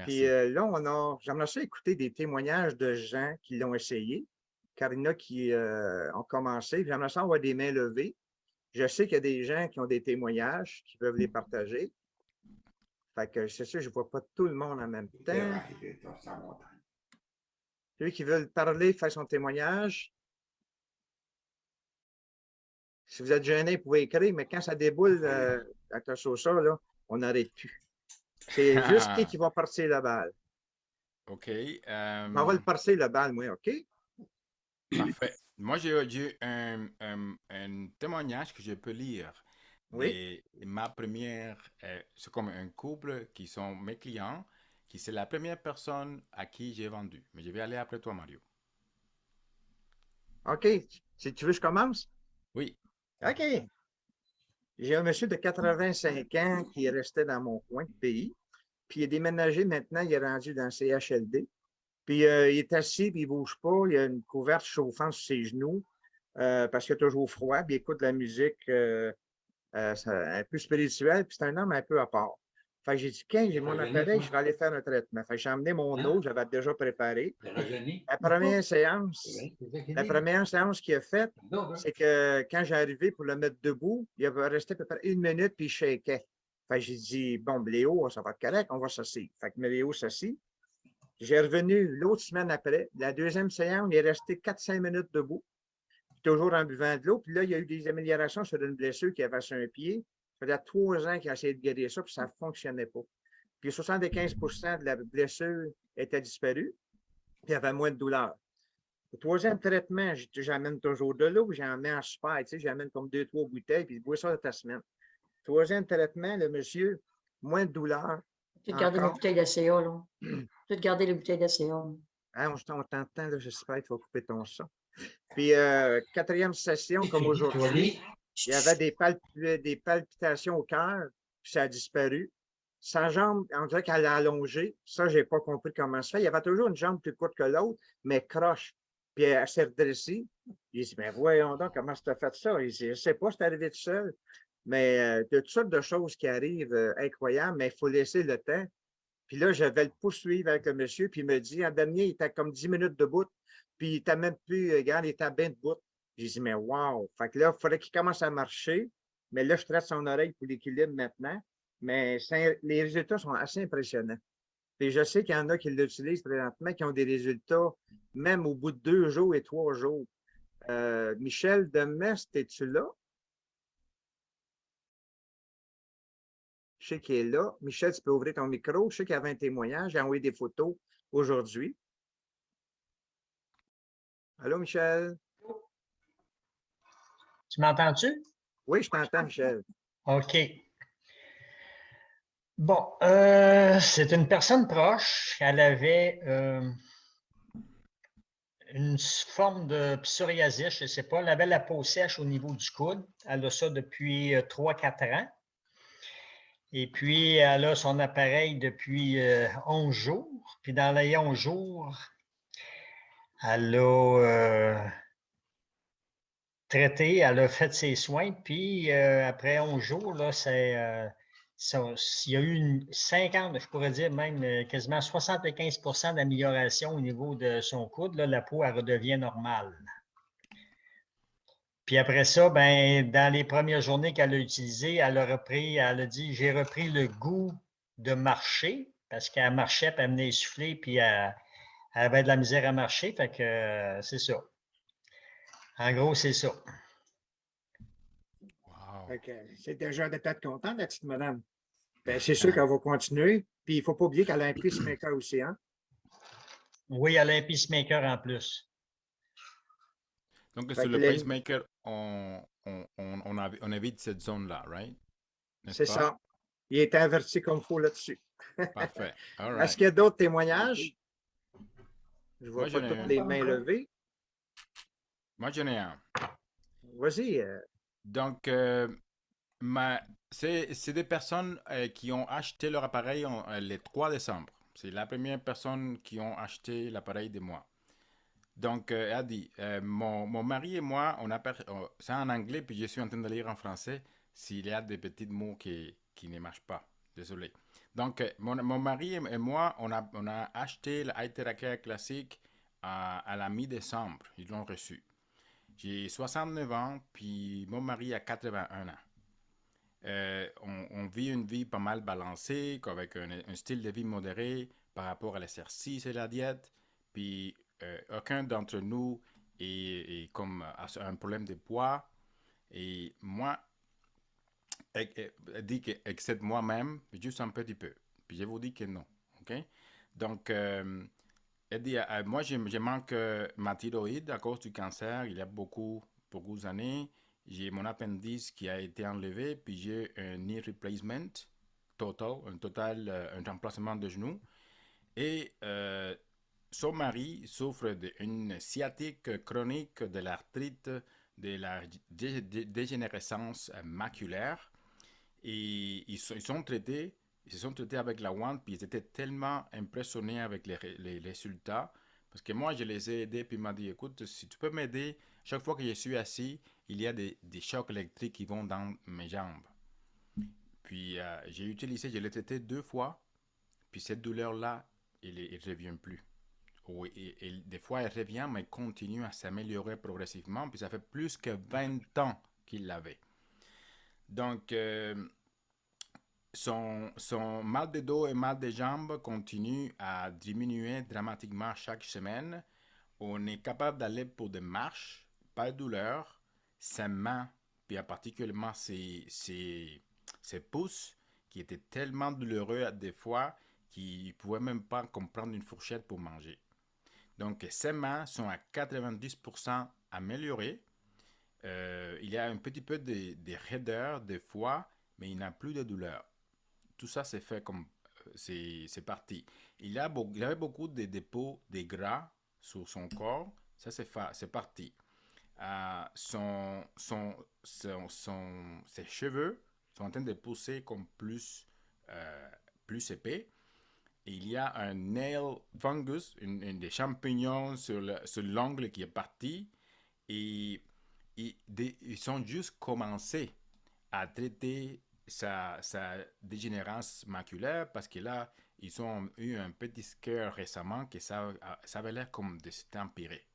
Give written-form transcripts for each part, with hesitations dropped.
Puis Merci. là, j'aimerais ça écouter des témoignages de gens qui l'ont essayé, car il y en a qui ont commencé. Puis j'aimerais ça avoir des mains levées. Je sais qu'il y a des gens qui ont des témoignages qui peuvent les partager. Fait que c'est sûr, je ne vois pas tout le monde en même temps. Ceux qui veulent parler, faire son témoignage. Si vous êtes gêné, vous pouvez écrire, mais quand ça déboule avec le sauce, là, on n'arrête plus. C'est juste qui va partir la balle. OK. On va le passer la balle, moi, OK? Parfait. Moi, j'ai un témoignage que je peux lire. Oui. Ma première, c'est comme un couple qui sont mes clients, qui c'est la première personne à qui j'ai vendu. Mais je vais aller après toi, Mario. OK. Si tu veux, je commence? Oui. OK. J'ai un monsieur de 85 ans qui restait dans mon coin de pays. Puis il est déménagé maintenant, il est rendu dans le CHLD. Puis il est assis, puis il ne bouge pas. Il a une couverte chauffante sur ses genoux parce qu'il a toujours froid. Puis il écoute de la musique un peu spirituelle. Puis c'est un homme un peu à part. Fait que j'ai dit, quand j'ai mon appareil, je vais aller faire un traitement. Fait que j'ai emmené mon eau, j'avais déjà préparé. La première séance, la première séance qu'il a faite, c'est que quand j'ai arrivé pour le mettre debout, il avait resté à peu près 1 minute, puis il shakeait. Fait que j'ai dit, bon, Léo, ça va être correct, on va s'asseoir. Fait que Léo s'assit. J'ai revenu l'autre semaine après. La deuxième séance, il est resté 4-5 minutes debout, toujours en buvant de l'eau. Puis là, il y a eu des améliorations sur une blessure qui avait sur un pied. Ça faisait 3 ans qu'il a essayé de guérir ça, puis ça ne fonctionnait pas. Puis 75% de la blessure était disparue, puis il y avait moins de douleur. Le troisième traitement, j'amène toujours de l'eau, j'en mets en super, j'amène comme 2-3 bouteilles, puis je bois ça de ta semaine. Troisième traitement, le monsieur, moins de douleur, Peut-être garder les encore. bouteilles d'ACA, là. Peut-être garder les bouteilles d'ACA. Hein, on t'entend, là, j'espère que tu vas couper ton son. Puis, quatrième session, comme aujourd'hui, il y avait des palpitations au cœur, puis ça a disparu. Sa jambe, on dirait qu'elle a allongé. Ça, je n'ai pas compris comment ça fait. Il y avait toujours une jambe plus courte que l'autre, mais croche. Puis elle s'est redressée. Il dit, mais voyons donc, comment tu as fait ça? Il dit, je ne sais pas, c'est arrivé tout seul. Mais il y a toutes sortes de choses qui arrivent incroyables, mais il faut laisser le temps. Puis là, je vais le poursuivre avec le monsieur, puis il me dit, en dernier, il était comme 10 minutes debout, puis il était même plus, regarde, il était bien debout. J'ai dit, mais wow! Fait que là, il faudrait qu'il commence à marcher, mais là, je traite son oreille pour l'équilibre maintenant, mais les résultats sont assez impressionnants. Et je sais qu'il y en a qui l'utilisent présentement, qui ont des résultats même au bout de 2 jours et 3 jours. Michel Demest, es-tu là? Je sais qu'il est là. Michel, tu peux ouvrir ton micro. Je sais qu'il y avait un témoignage. J'ai envoyé des photos aujourd'hui. Allô, Michel? Tu m'entends-tu? Oui, je t'entends, Michel. OK. Bon, c'est une personne proche. Elle avait une forme de psoriasis, je ne sais pas. Elle avait la peau sèche au niveau du coude. Elle a ça depuis 3-4 ans. Et puis, elle a son appareil depuis 11 jours. Puis, dans les 11 jours, elle a traité, elle a fait ses soins. Puis, après 11 jours, là, il y a eu 50, je pourrais dire même quasiment 75% d'amélioration au niveau de son coude. Là, la peau, elle redevient normale. Puis après ça, ben, dans les premières journées qu'elle a utilisées, elle a dit, j'ai repris le goût de marcher parce qu'elle marchait, puis elle venait essouffler, puis elle avait de la misère à marcher. Fait que c'est ça. En gros, c'est ça. Wow. C'est déjà de tête contente, la petite madame. Ben, c'est sûr qu'elle va continuer. Puis il ne faut pas oublier qu'elle a un pacemaker aussi, hein? Oui, elle a un peacemaker en plus. Donc, Fait sur que le pacemaker, on évite cette zone-là, right? N'est-ce c'est pas? ça. Il est inverti comme il faut là-dessus. Parfait. All Est-ce right. qu'il y a d'autres témoignages? Je ne vois Moi, pas j'en ai toutes un. les mains levées. Moi, j'en ai un. Vas-y. Donc, c'est des personnes qui ont acheté leur appareil le 3 décembre. C'est la première personne qui ont acheté l'appareil de moi. Donc, elle a dit, mon mari et moi, c'est en anglais, puis je suis en train de lire en français s'il y a des petits mots qui ne marchent pas. Désolé. Donc, mon mari et moi, on a acheté le iTeracare classique à la mi-décembre. Ils l'ont reçu. J'ai 69 ans, puis mon mari a 81 ans. On vit une vie pas mal balancée, avec un style de vie modéré par rapport à l'exercice et la diète. Puis aucun d'entre nous a un problème de poids. Et moi, dit que, excepte moi-même, juste un petit peu. Puis je vous dis que non. OK? Donc, elle dit, moi, je manque ma thyroïde à cause du cancer. Il y a beaucoup d'années. J'ai mon appendice qui a été enlevé, puis j'ai un knee replacement un remplacement de genou. Et son mari souffre d'une sciatique chronique, de l'arthrite, de la dégénérescence maculaire. Et ils se sont traités avec la wand, puis ils étaient tellement impressionnés avec les résultats. Parce que moi, je les ai aidés, puis il m'a dit, écoute, si tu peux m'aider, chaque fois que je suis assis, il y a des chocs électriques qui vont dans mes jambes. Puis je l'ai traité 2 fois, puis cette douleur-là, il ne revient plus. Oui, et des fois, elle revient, mais continue à s'améliorer progressivement, puis ça fait plus que 20 ans qu'il l'avait. Donc, son mal de dos et mal de jambes continue à diminuer dramatiquement chaque semaine. On est capable d'aller pour des marches, pas de douleur. Ses mains, puis particulièrement ses pouces, qui étaient tellement douloureux des fois qu'il ne pouvait même pas comprendre une fourchette pour manger. Donc, ses mains sont à 90% améliorées. Il y a un petit peu de raideur des fois, mais il n'a plus de douleur. Tout ça, c'est fait comme c'est parti. Il avait beaucoup de dépôts de gras sur son corps. Ça, c'est parti. Ses cheveux sont en train de pousser comme plus épais. Et il y a un nail fungus, des champignons sur l'ongle qui est parti. Et ils ont juste commencé à traiter sa dégénérescence maculaire parce que là, ils ont eu un petit scare récemment que ça avait l'air comme de s'empirer.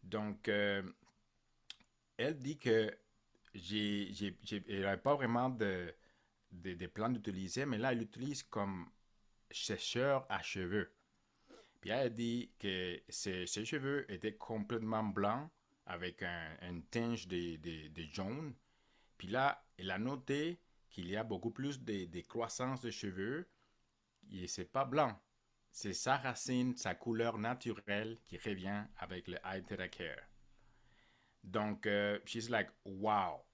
Donc, elle dit que elle n'avait pas vraiment de plans d'utiliser, mais là, elle l'utilise comme sécheur à cheveux. Puis elle a dit que ses cheveux étaient complètement blancs avec un tinge de jaune. Puis là, elle a noté qu'il y a beaucoup plus de croissance de cheveux et c'est pas blanc. C'est sa racine, sa couleur naturelle qui revient avec le iTeracare. Donc, she's like, wow.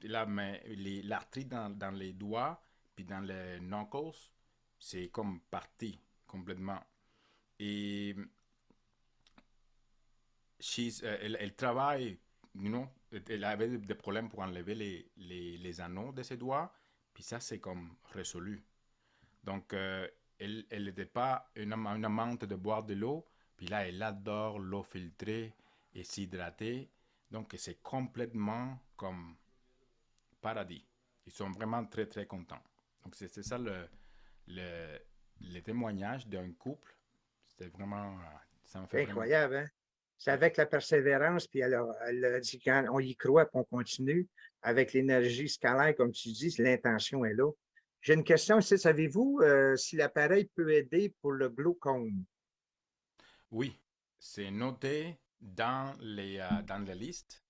Là, mais l'arthrite dans les doigts puis dans les knuckles, c'est comme parti complètement. Et elle travaille, elle avait des problèmes pour enlever les anneaux de ses doigts, puis ça, c'est comme résolu. Donc, elle n'était pas une amante de boire de l'eau, puis là, elle adore l'eau filtrée et s'hydrater. Donc, c'est complètement comme paradis. Ils sont vraiment très, très contents. Donc, c'est ça le témoignage d'un couple. C'était vraiment, ça me fait C'est vraiment. incroyable, hein? C'est Oui. avec la persévérance, puis elle a dit quand on y croit, puis on continue, avec l'énergie scalaire, comme tu dis, l'intention est là. J'ai une question aussi, savez-vous si l'appareil peut aider pour le glaucome? Oui, c'est noté dans la liste.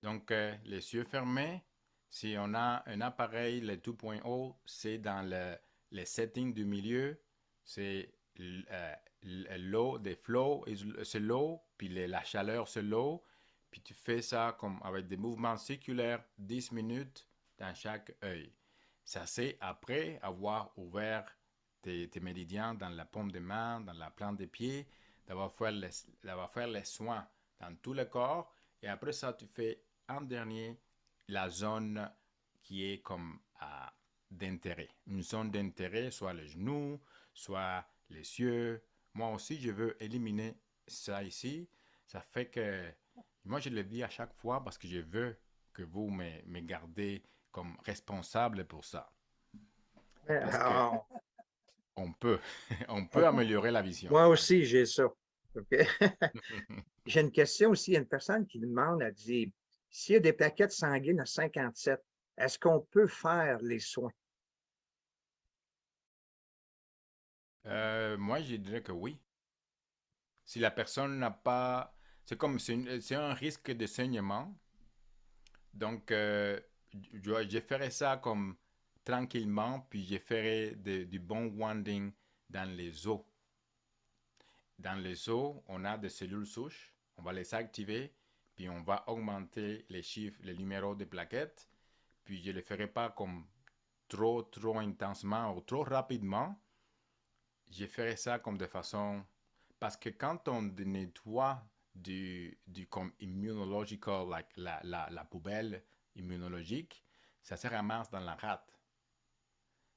Donc, les yeux fermés, si on a un appareil, le 2.0, c'est dans les settings du milieu, c'est l'eau, des flows, c'est l'eau, puis la chaleur, c'est l'eau, puis tu fais ça comme avec des mouvements circulaires, 10 minutes dans chaque œil. Ça, c'est après avoir ouvert tes méridiens dans la paume des mains, dans la plante des pieds, d'avoir fait les soins dans tout le corps, et après ça, tu fais en dernier la zone qui est comme d'intérêt. Une zone d'intérêt, soit les genoux, soit les yeux. Moi aussi, je veux éliminer ça ici. Ça fait que, moi, je le dis à chaque fois parce que je veux que vous me gardez comme responsable pour ça. parce que Ah, on peut, on peut améliorer la vision. moi aussi, j'ai ça. OK? J'ai une question aussi. Il y a une personne qui demande, elle dit, s'il y a des plaquettes sanguines à 57, est-ce qu'on peut faire les soins? Moi, je dirais que oui. Si la personne n'a pas, c'est un risque de saignement. Donc, je ferai ça comme tranquillement, puis je ferai du bon wanding dans les os. Dans les os, on a des cellules souches, on va les activer, puis on va augmenter les chiffres, les numéros de plaquettes, puis je ne le ferai pas comme trop intensément ou trop rapidement. Je ferai ça comme de façon... Parce que quand on nettoie comme immunological, like la poubelle immunologique, ça se ramasse dans la rate.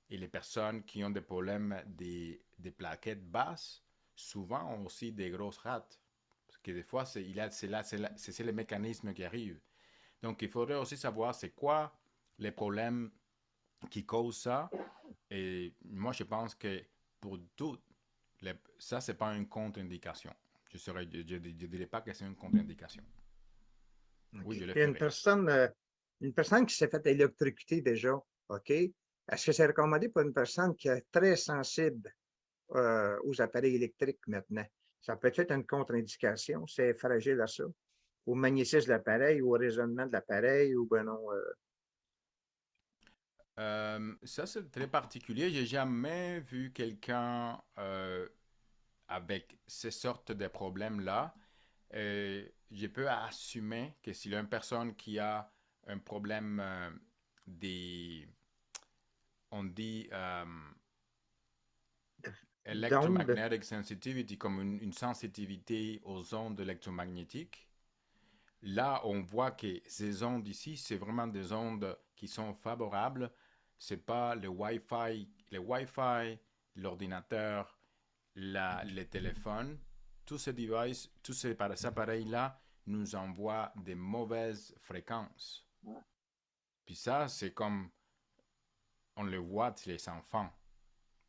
Et les personnes qui ont des problèmes des plaquettes basses, souvent ont aussi des grosses rates. Parce que des fois, c'est le mécanisme qui arrive. Donc, il faudrait aussi savoir c'est quoi les problèmes qui causent ça. Et moi, je pense que pour tout, ça, c'est pas une contre-indication. Je dirais pas que c'est une contre-indication. OK. Oui, je le Il y a ferai. une personne qui s'est fait électrocuter déjà. OK? Est-ce que c'est recommandé pour une personne qui est très sensible aux appareils électriques maintenant? Ça peut être une contre-indication, c'est fragile à ça. Au magnétisme de l'appareil, au raisonnement de l'appareil, ou ben non. Ça, c'est très particulier. J'ai jamais vu quelqu'un avec ces sortes de problèmes-là. Je peux assumer que s'il y a une personne qui a un problème des, on dit D'onde. electromagnetic sensitivity, comme une sensitivité aux ondes électromagnétiques, là, on voit que ces ondes ici, c'est vraiment des ondes qui sont favorables. C'est pas le Wi-Fi, l'ordinateur, le téléphone. Tous ces devices, tous ces appareils-là nous envoient des mauvaises fréquences. Puis ça, c'est comme on le voit chez les enfants.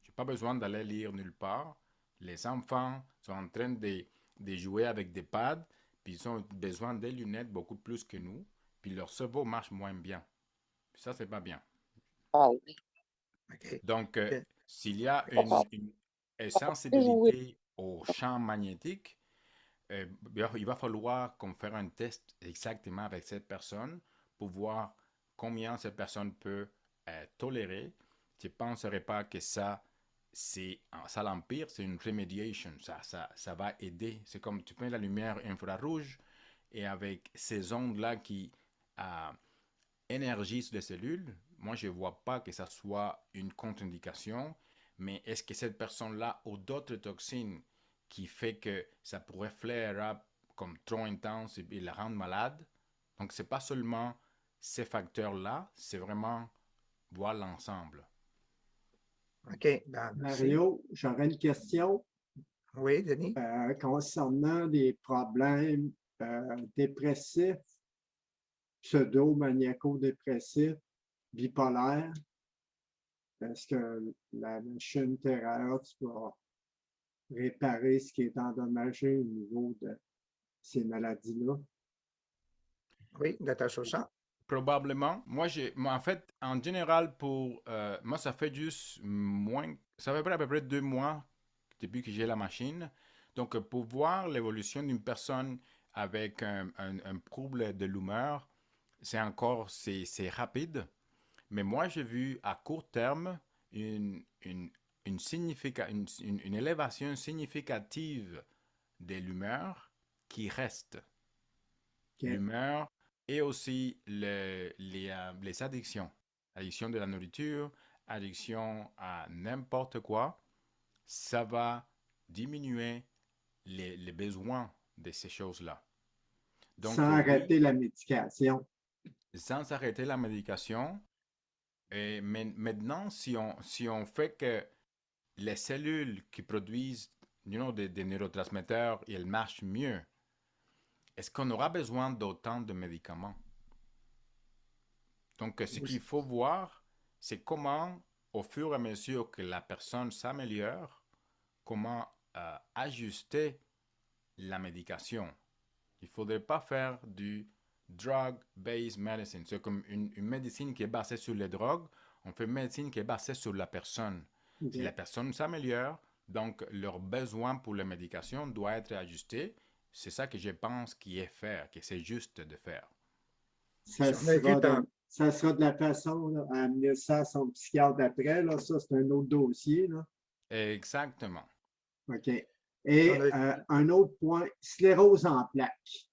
Je n'ai pas besoin d'aller lire nulle part. Les enfants sont en train de jouer avec des pads, puis ils ont besoin des lunettes beaucoup plus que nous, puis leur cerveau marche moins bien. Puis ça, c'est pas bien. OK. Donc, OK. s'il y a une sensibilité au champ magnétique, il va falloir qu'on fasse un test exactement avec cette personne pour voir combien cette personne peut tolérer. Je ne penserais pas que ça l'empire, c'est une remediation. Ça va aider. C'est comme tu mets la lumière infrarouge et avec ces ondes-là qui énergisent les cellules, moi je ne vois pas que ça soit une contre-indication, mais est-ce que cette personne-là a d'autres toxines qui fait que ça pourrait flare up comme trop intense et la rendre malade? Donc, c'est pas seulement ces facteurs-là, c'est vraiment voir l'ensemble. OK. Ben, merci. Mario, j'aurais une question Oui, Denis? concernant les problèmes dépressifs, pseudo-maniaco-dépressifs, bipolaires. Est-ce que la machine Terahertz va réparer ce qui est endommagé au niveau de ces maladies-là? Oui, Dr. Sosa? Probablement. En fait, en général, moi, ça fait juste ça fait à peu près 2 mois depuis que j'ai la machine. Donc, pour voir l'évolution d'une personne avec un trouble de l'humeur, c'est rapide. Mais moi, j'ai vu à court terme une, une, une élévation significative de l'humeur qui reste. OK. L'humeur et aussi les addictions. Addiction de la nourriture, addiction à n'importe quoi, ça va diminuer les besoins de ces choses-là. Donc, Sans oui, arrêter la médication. sans arrêter la médication. Mais maintenant, si on fait que les cellules qui produisent des neurotransmetteurs, elles marchent mieux, est-ce qu'on aura besoin d'autant de médicaments? Donc, ce qu'il faut voir, c'est comment au fur et à mesure que la personne s'améliore, comment ajuster la médication. Il ne faudrait pas faire du drug-based medicine. C'est comme une médecine qui est basée sur les drogues. On fait une médecine qui est basée sur la personne. OK. Si la personne s'améliore, donc leur besoin pour la médication doit être ajusté. C'est ça que je pense qui est faire, que c'est juste de faire. Ça On a vu ça sera de la façon là, à amener ça à son psychiatre après. Là, ça, c'est un autre dossier. Là. Exactement. OK. On Et a- un autre point, sclérose en plaques.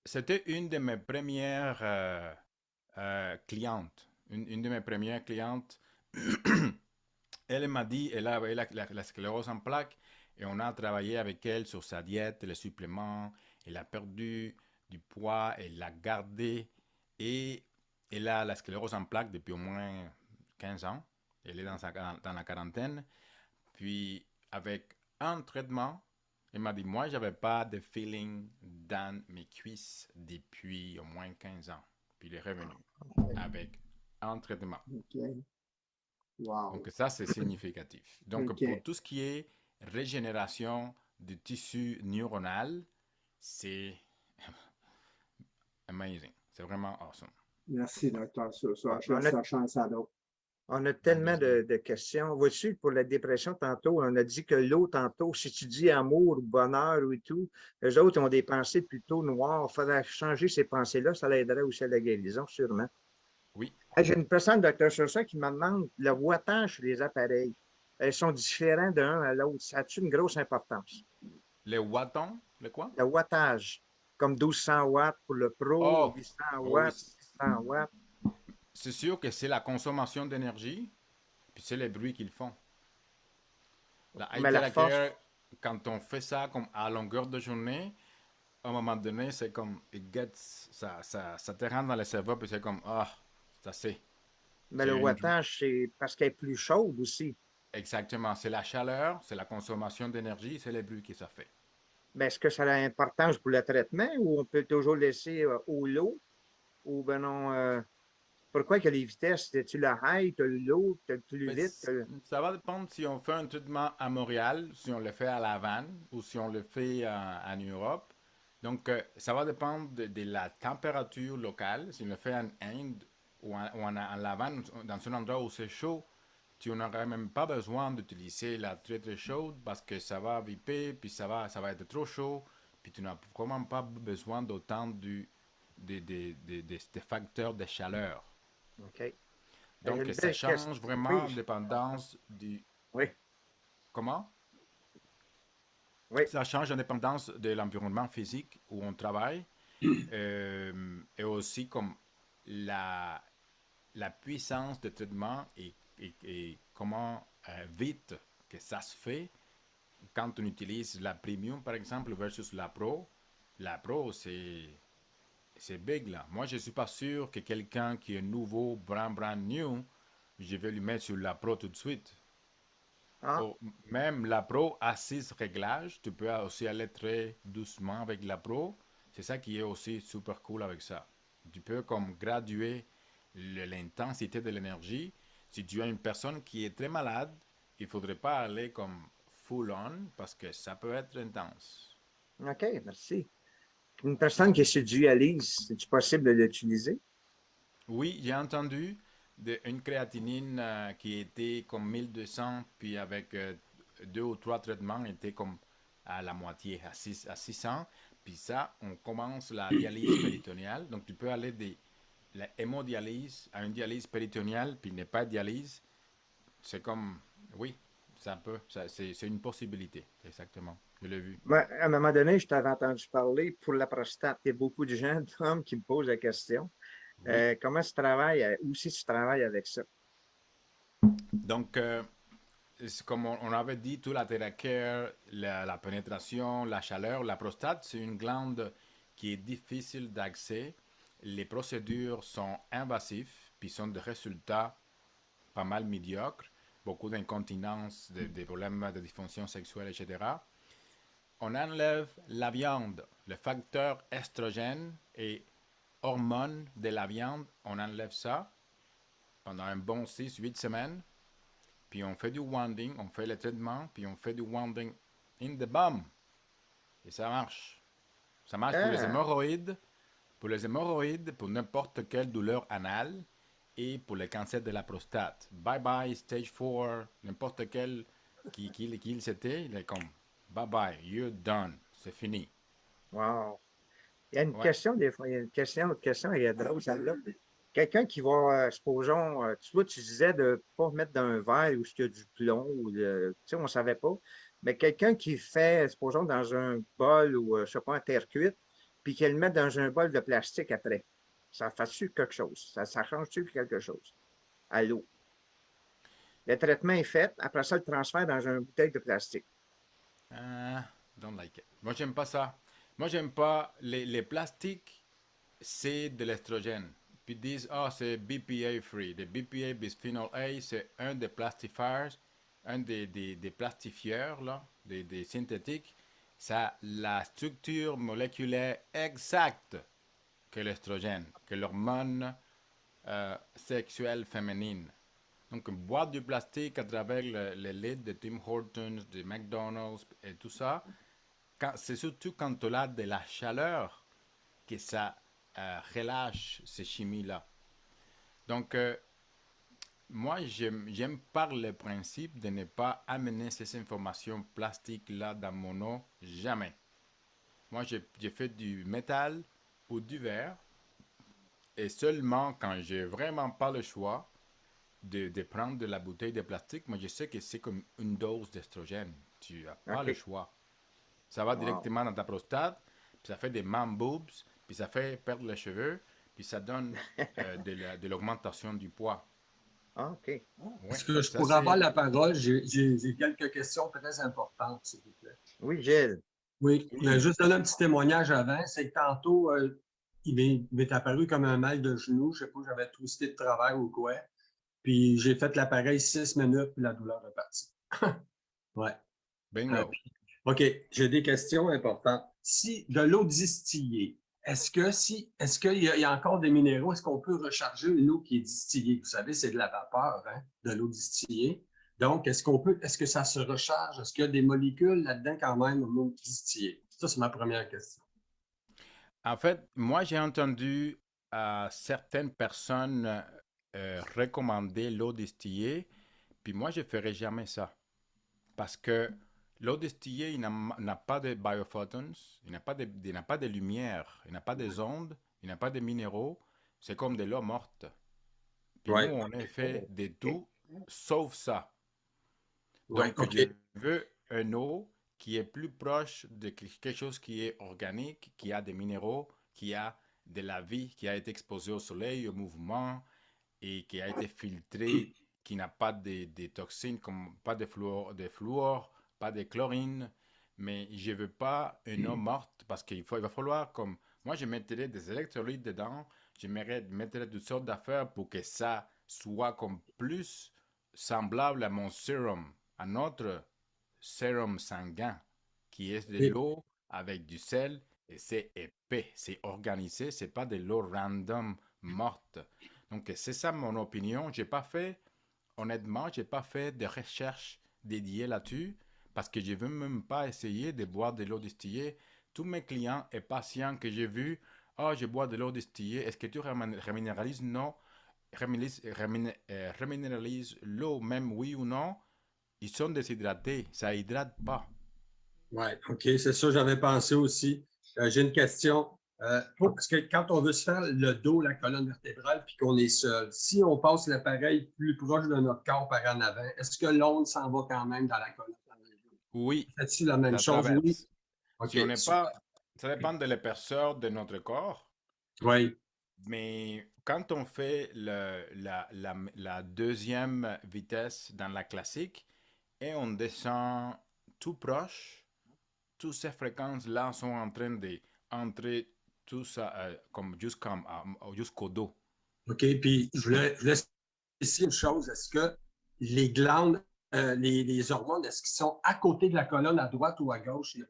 C'était une de mes premières clientes. Une de mes premières clientes, elle m'a dit, elle a la sclérose en plaques et on a travaillé avec elle sur sa diète, les suppléments. Elle a perdu du poids, elle l'a gardé et elle a la sclérose en plaques depuis au moins 15 ans. Elle est dans la quarantaine. Puis avec un traitement, elle m'a dit, moi, je n'avais pas de feeling dans mes cuisses depuis au moins 15 ans. Puis il est revenu avec un traitement. OK. Wow. Donc ça, c'est significatif. Donc OK. pour tout ce qui est régénération du tissu neuronal, c'est amazing. C'est vraiment awesome. Merci, docteur. Ça, je On laisse a, la chance à d'autres. on a Pas tellement besoin. de questions. Vois-tu, pour la dépression, tantôt, on a dit que l'eau, tantôt, si tu dis amour ou bonheur ou tout, les autres ont des pensées plutôt noires. Il faudrait changer ces pensées-là. Ça l'aiderait aussi à la guérison, sûrement. Oui. Hey, j'ai une personne, docteur Sosa, qui me demande le wattage sur les appareils. Ils sont différents d'un à l'autre. Ça a-tu une grosse importance? Les wattons, le quoi? Le wattage, comme 1200 watts pour le Pro, Oh, 800 oh oui. watts, 600 watts. C'est sûr que c'est la consommation d'énergie, puis c'est les bruits qu'ils font. La Mais la force, Care, quand on fait ça comme à longueur de journée, à un moment donné, c'est comme, ça te rentre dans le cerveau, puis c'est comme, ah, c'est assez. mais le C'est une, wattage, c'est parce qu'elle est plus chaude aussi. exactement, c'est la chaleur, c'est la consommation d'énergie, c'est les bruits que ça fait. Mais est-ce que ça a importance pour le traitement ou on peut toujours laisser au lot? Ou ben non, pourquoi que les vitesses, tu la high, tu le low, tu le plus Mais vite? ça va dépendre si on fait un traitement à Montréal, si on le fait à La Havane ou si on le fait en Europe. Donc, ça va dépendre de la température locale. Si on le fait en Inde ou en La Havane, dans un endroit où c'est chaud, tu n'auras même pas besoin d'utiliser la très très chaude parce que ça va viper, puis ça va être trop chaud, puis tu n'as vraiment pas besoin d'autant des facteurs de chaleur. OK. J'ai Donc, une ça belle question. change vraiment Oui, en dépendance du... oui, Comment? oui. Ça change en dépendance de l'environnement physique où on travaille et aussi comme la, la puissance de traitement et comment vite que ça se fait quand on utilise la premium par exemple versus la pro. La pro, c'est big là. Moi, je ne suis pas sûr que quelqu'un qui est nouveau, brand new, je vais lui mettre sur la pro tout de suite. Ah, Oh, même la Pro a 6 réglages. Tu peux aussi aller très doucement avec la Pro. C'est ça qui est aussi super cool avec ça. Tu peux comme graduer l'intensité de l'énergie. Si tu as une personne qui est très malade, il ne faudrait pas aller comme full on parce que ça peut être intense. OK, merci. Une personne qui se dualise, c'est possible de l'utiliser? Oui, j'ai entendu une créatinine qui était comme 1200, puis avec 2 ou 3 traitements, était comme à la moitié, à 600. Puis ça, on commence la dialyse péritonéale. Donc tu peux aller de la hémodialyse à une dialyse péritonéale, puis ne pas de dialyse. C'est comme, oui, ça peut, c'est une possibilité, exactement. Je l'ai vu. Moi, à un moment donné, je t'avais entendu parler pour la prostate. Il y a beaucoup de gens, d'hommes, qui me posent la question. Oui. Comment tu travailles, où si tu travailles avec ça? Donc, comme on avait dit, tout la Care, la pénétration, la chaleur, la prostate, c'est une glande qui est difficile d'accès. Les procédures sont invasives, puis sont des résultats pas mal médiocres. Beaucoup d'incontinence, des problèmes de dysfonction sexuelle, etc. On enlève la viande, le facteur estrogène et hormones de la viande, on enlève ça. pendant un bon 6-8 semaines. Puis on fait du wanding, on fait le traitement, puis on fait du wanding in the bum. Et ça marche. Ça marche Ah, pour les hémorroïdes, pour n'importe quelle douleur anale et pour le cancer de la prostate. Bye bye, stage 4, n'importe quel qui c'était, il est comme bye bye, you're done, c'est fini. wow. Il y a une Ouais. question, des fois, il y a une question, elle est drôle, celle-là. Quelqu'un qui va, supposons, tu disais de ne pas mettre dans un verre où il y a du plomb, ou tu sais, on ne savait pas, mais quelqu'un qui fait, supposons, dans un bol ou, je ne sais pas, un terre cuite, puis qu'il le met dans un bol de plastique après, ça fait-tu quelque chose? Ça change-tu quelque chose à l'eau? Le traitement est fait, après ça, le transfert dans une bouteille de plastique. Don't like it. Moi, j'aime pas ça. Moi, j'aime pas les plastiques, c'est de l'estrogène. Puis ils disent, ah, c'est BPA free. Le BPA, bisphenol A, c'est un des plastifiers, un des plastifieurs, là, des synthétiques. Ça a la structure moléculaire exacte que l'estrogène, que l'hormone sexuelle féminine. Donc, boire du plastique à travers le lait de Tim Hortons, de McDonald's et tout ça, c'est surtout quand tu as de la chaleur que ça relâche ces chimies-là. Donc, moi, j'aime par le principe de ne pas amener ces informations plastiques-là dans mon eau, jamais. Moi, j'ai fait du métal ou du verre, et seulement quand j'ai vraiment pas le choix de prendre de la bouteille de plastique, moi, je sais que c'est comme une dose d'estrogène. Tu n'as pas le OK. choix. Ça va Wow. directement dans ta prostate, puis ça fait des man boobs, puis ça fait perdre les cheveux, puis ça donne de l'augmentation du poids. OK. Oui, Est-ce que je ça pourrais avoir c'est. la parole? J'ai quelques questions très importantes, s'il vous plaît. Oui, Gilles. Oui, je voulais Oui. juste donner un petit témoignage avant. C'est que tantôt, il m'est apparu comme un mal de genou. Je ne sais pas, j'avais twisté de travers ou quoi. Puis j'ai fait l'appareil 6 minutes, puis la douleur est partie. Ouais. Bingo. OK, j'ai des questions importantes. Si de l'eau distillée, est-ce qu'il y a encore des minéraux? Est-ce qu'on peut recharger une eau qui est distillée? Vous savez, c'est de la vapeur, hein, de l'eau distillée. Donc, est-ce que ça se recharge? Est-ce qu'il y a des molécules là-dedans quand même en eau distillée? Ça, c'est ma première question. En fait, moi j'ai entendu certaines personnes recommander l'eau distillée, puis moi je ne ferai jamais ça. Parce que l'eau distillée, il n'a pas de biophotons, il n'a pas de lumière, il n'a pas de ondes, il n'a pas de minéraux. C'est comme de l'eau morte. Puis nous, Oui, on est fait de tout sauf ça. oui, Donc, OK. je veux une eau qui est plus proche de quelque chose qui est organique, qui a des minéraux, qui a de la vie, qui a été exposé au soleil, au mouvement et qui a été filtré, qui n'a pas de toxines, comme pas de fluor, pas de chlorine. Mais je ne veux pas une eau morte parce il va falloir comme. Moi, je mettrais des électrolytes dedans, je mettrais toutes sortes d'affaires pour que ça soit comme plus semblable à mon sérum, à notre sérum sanguin, qui est de l'eau avec du sel et c'est épais, c'est organisé, c'est pas de l'eau random morte. Donc c'est ça mon opinion. Honnêtement, j'ai pas fait de recherche dédiée là-dessus parce que je veux même pas essayer de boire de l'eau distillée. Tous mes clients et patients que j'ai vus, oh, je bois de l'eau distillée, est-ce que tu reminéralises? Non. Reminéralise l'eau, même oui ou non, ils sont déshydratés, ça hydrate pas. Oui, OK, c'est ça, j'avais pensé aussi. J'ai une question. Parce que quand on veut se faire le dos, la colonne vertébrale, puis qu'on est seul, si on passe l'appareil plus proche de notre corps par en avant, est-ce que l'onde s'en va quand même dans la colonne? Oui, Fais-tu la même ça chose? Oui. traverse. OK, Si on n'est super. pas, ça dépend de l'épaisseur de notre corps, Oui, mais quand on fait la deuxième vitesse dans la classique et on descend tout proche, toutes ces fréquences-là sont en train d'entrer tout ça comme jusqu'au dos. OK. Puis je voulais ici une chose. Est-ce que les glandes, les hormones, est-ce qu'ils sont à côté de la colonne, à droite ou à gauche? Il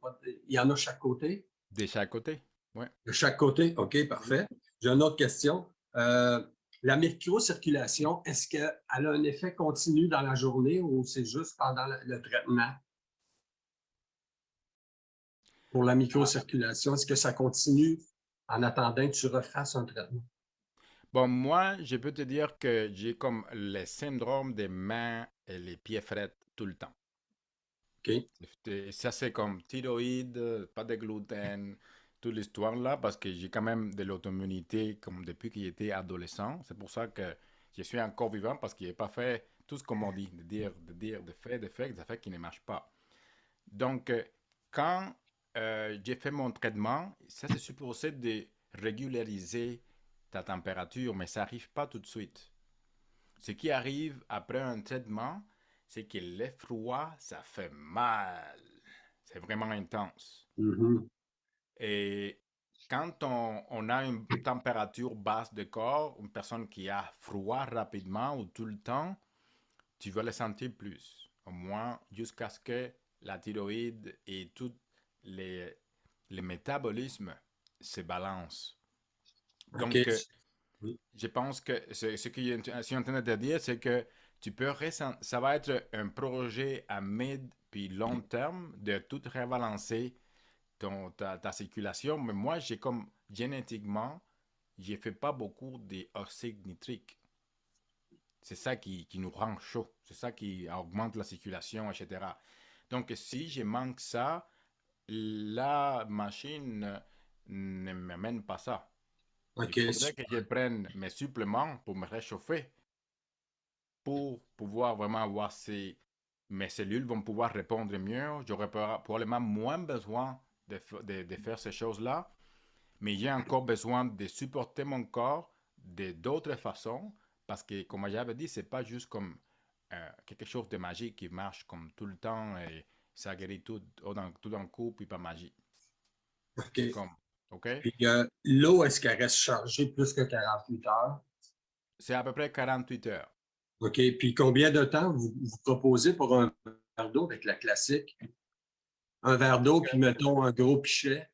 y en a chaque côté? De chaque côté, oui. De chaque côté? OK, parfait. J'ai une autre question. La microcirculation, est-ce qu'elle a un effet continu dans la journée ou c'est juste pendant le traitement? Pour la microcirculation, est-ce que ça continue en attendant que tu refasses un traitement? Bon, moi, je peux te dire que j'ai comme le syndrome des mains et les pieds frettes tout le temps. OK. Et ça, c'est comme thyroïde, pas de gluten, toute l'histoire là, parce que j'ai quand même de l'autoimmunité comme depuis que j'étais adolescent. C'est pour ça que je suis encore vivant, parce qu'il n'est pas fait tout ce qu'on m'a dit, de faire, des affaires qui ne marchent pas. Donc, quand j'ai fait mon traitement, ça c'est supposé de régulariser ta température, mais ça n'arrive pas tout de suite. Ce qui arrive après un traitement, c'est que l'effroi, ça fait mal. C'est vraiment intense. Mhm. Et quand on a une température basse de corps, une personne qui a froid rapidement ou tout le temps, tu vas le sentir plus. Au moins jusqu'à ce que la thyroïde et tout les, le métabolisme se balancent. OK. Donc, Oui. je pense que ce que je suis en train de te dire, c'est que tu peux ça va être un projet à mid puis long terme de tout rebalancer ta circulation. Mais moi, j'ai comme génétiquement, je ne fais pas beaucoup d'oxyde nitrique. C'est ça qui nous rend chaud. C'est ça qui augmente la circulation, etc. Donc, si je manque ça, la machine ne m'amène pas ça. Il OK. faudrait que je prenne mes suppléments pour me réchauffer, pour pouvoir vraiment avoir mes cellules vont pouvoir répondre mieux. J'aurai probablement moins besoin de faire ces choses-là, mais j'ai encore besoin de supporter mon corps de d'autres façons, parce que, comme j'avais dit, c'est pas juste comme quelque chose de magique qui marche comme tout le temps et ça guérit tout d'un coup, puis pas magie. OK. C'est comme, OK? Puis l'eau, est-ce qu'elle reste chargée plus que 48 heures? C'est à peu près 48 heures. OK. Puis combien de temps vous proposez pour un verre d'eau avec la classique? Un verre d'eau, puis mettons un gros pichet.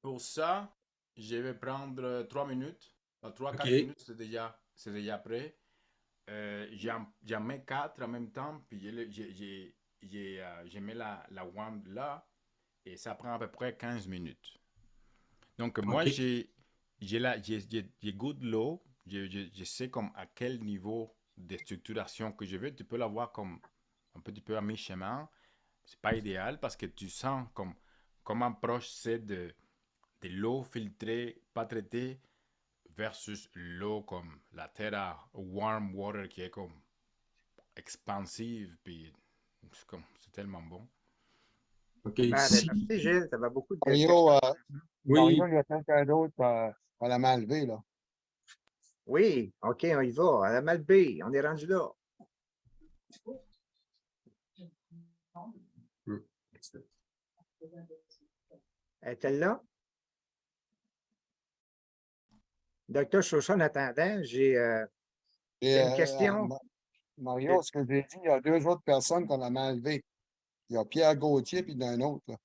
Pour ça, je vais prendre 3 minutes. 3-4 OK. minutes, c'est déjà prêt. J'en mets 4 en même temps, puis je mets la wand là, et ça prend à peu près 15 minutes. Donc, moi, OK. j'ai goût de l'eau, je sais comme à quel niveau de structuration que je veux. Tu peux l'avoir comme un petit peu à mi-chemin. C'est pas idéal parce que tu sens comme comment proche c'est de l'eau filtrée, pas traitée, versus l'eau comme la terra warm water qui est comme expansive, puis c'est tellement bon. OK. Ben, Si, merci, Gilles. Tu avais beaucoup de questions. Mario, oui, Mario, il y a quelqu'un d'autre à la main levée, là. Oui, OK, on y va. À la Malbaie, on est rendu là. Est-elle là? Docteur Chaussat, en attendant, j'ai Et, une question. Mario, ce que j'ai dit, il y a deux autres personnes qu'on a main levée. Il y a Pierre Gauthier puis d'un autre, là.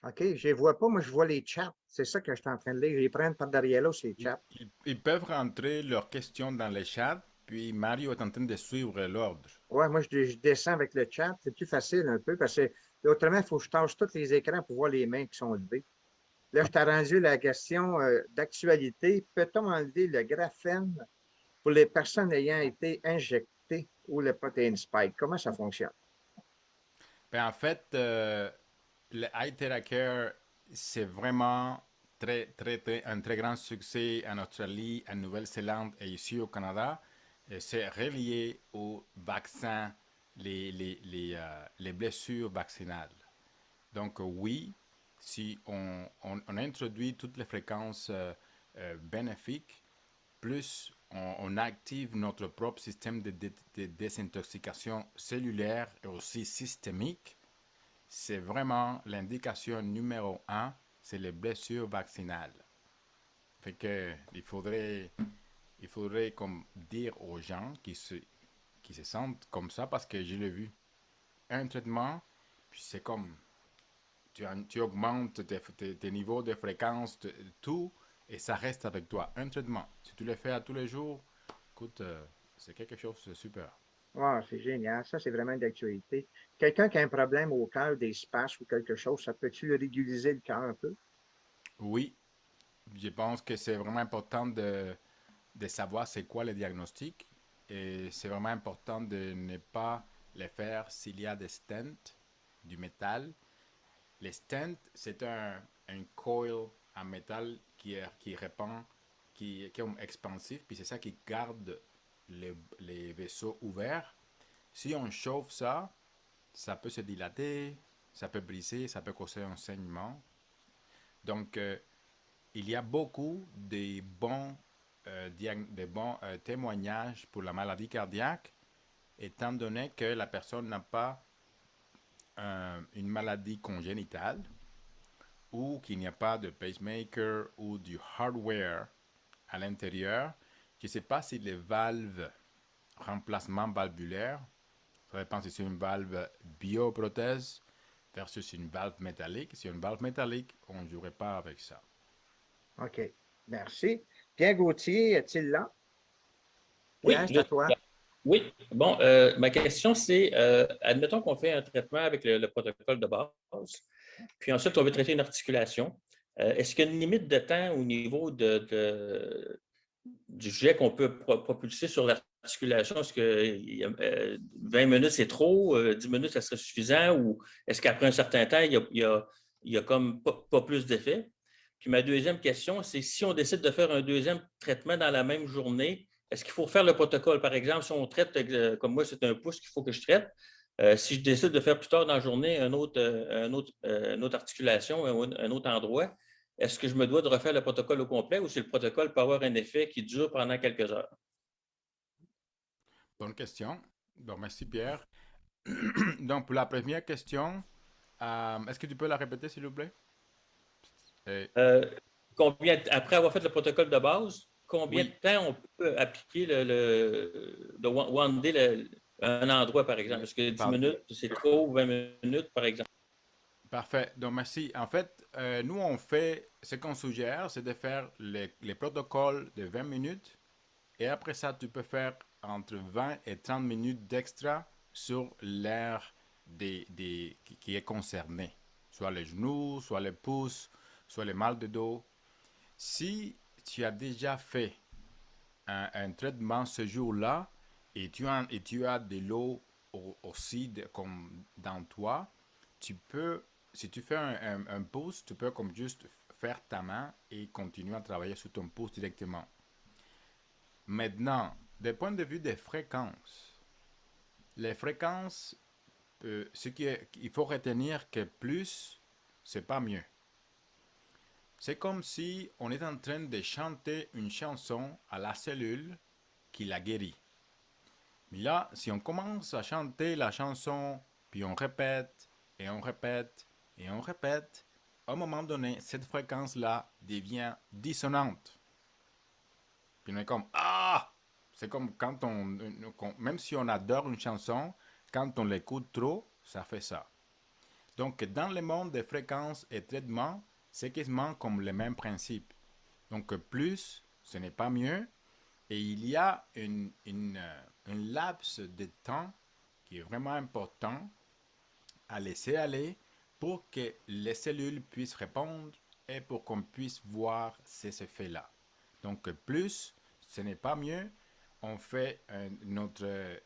OK, je ne les vois pas, moi je vois les chats. C'est ça que je suis en train de lire. Je les prends par derrière là, ces chats. Ils peuvent rentrer leurs questions dans les chats, puis Mario est en train de suivre l'ordre. Ouais, moi je descends avec le chat. C'est plus facile un peu parce que autrement, il faut que je tâche tous les écrans pour voir les mains qui sont levées. Là, je t'ai rendu la question d'actualité. Peut-on enlever le graphène pour les personnes ayant été injectées ou le protein spike? Comment ça fonctionne? Ben, en fait, le iTeracare, c'est vraiment un très grand succès en Australie, en Nouvelle-Zélande et ici au Canada. Et c'est relié au vaccin, les blessures vaccinales. Donc, oui, si on introduit toutes les fréquences bénéfiques, plus on active notre propre système de désintoxication cellulaire et aussi systémique, c'est vraiment l'indication numéro un, c'est les blessures vaccinales. Fait que il faudrait comme dire aux gens qui se sentent comme ça, parce que je l'ai vu. Un traitement, puis c'est comme tu augmentes tes niveaux de fréquence, tout, et ça reste avec toi. Un traitement, si tu le fais à tous les jours, écoute, c'est quelque chose de super. Ah, c'est génial. Ça, c'est vraiment d'actualité. Quelqu'un qui a un problème au cœur, des spasmes ou quelque chose, ça peut-tu le réguliser le cœur un peu? Oui, je pense que c'est vraiment important de savoir c'est quoi le diagnostic et c'est vraiment important de ne pas le faire s'il y a des stents, du métal. Les stents, c'est un coil en métal qui répand, qui est expansif, puis c'est ça qui garde les vaisseaux ouverts. Si on chauffe ça, ça peut se dilater, ça peut briser, ça peut causer un saignement. Donc, il y a beaucoup de bons témoignages pour la maladie cardiaque, étant donné que la personne n'a pas une maladie congénitale ou qu'il n'y a pas de pacemaker ou du hardware à l'intérieur. Je ne sais pas si les valves remplacement valvulaire, ça dépend si c'est une valve bioprothèse versus une valve métallique. Si c'est une valve métallique, on ne jouerait pas avec ça. OK. Merci. Pierre Gauthier, est-il là? Oui, Pierre, c'est à toi. oui. Bon, ma question, c'est, admettons qu'on fait un traitement avec le protocole de base, puis ensuite, on veut traiter une articulation. Est-ce qu'il y a une limite de temps au niveau du jet qu'on peut propulser sur l'articulation? Est-ce que 20 minutes, c'est trop? 10 minutes, ça serait suffisant? Ou est-ce qu'après un certain temps, il y a comme pas plus d'effet? Puis ma deuxième question, c'est si on décide de faire un deuxième traitement dans la même journée, est-ce qu'il faut faire le protocole? Par exemple, si on traite, comme moi, c'est un pouce qu'il faut que je traite. Si je décide de faire plus tard dans la journée une autre articulation, un autre endroit, est-ce que je me dois de refaire le protocole au complet ou si le protocole peut avoir un effet qui dure pendant quelques heures? Bonne question. Bon, merci Pierre. Donc, pour la première question, est-ce que tu peux la répéter, s'il vous plaît? Euh, Euh, après avoir fait le protocole de base, combien de oui, temps on peut appliquer de one day un endroit, par exemple? Est-ce que 10 pardon. minutes, c'est trop, 20 minutes, par exemple? Parfait. Donc, merci. En fait, nous, on fait, ce qu'on suggère, c'est de faire les protocoles de 20 minutes. Et après ça, tu peux faire entre 20 et 30 minutes d'extra sur l'air qui est concerné. Soit les genoux, soit les pouces, soit les mal de dos. Si tu as déjà fait un traitement ce jour-là et tu as de l'eau aussi comme dans toi, tu peux, si tu fais un pouce, tu peux comme juste faire ta main et continuer à travailler sur ton pouce directement. Maintenant, du point de vue des fréquences, les fréquences, il faut retenir que plus, c'est pas mieux. C'est comme si on est en train de chanter une chanson à la cellule qui la guérit. Mais là, si on commence à chanter la chanson, puis on répète, et on répète, et on répète, à un moment donné, cette fréquence-là devient dissonante. Puis on est comme ah! C'est comme même si on adore une chanson, quand on l'écoute trop, ça fait ça. Donc, dans le monde des fréquences et traitements, c'est quasiment comme le même principe. Donc, plus, ce n'est pas mieux. Et il y a un laps de temps qui est vraiment important à laisser aller pour que les cellules puissent répondre et pour qu'on puisse voir ces effets-là. Donc, plus, ce n'est pas mieux. On fait notre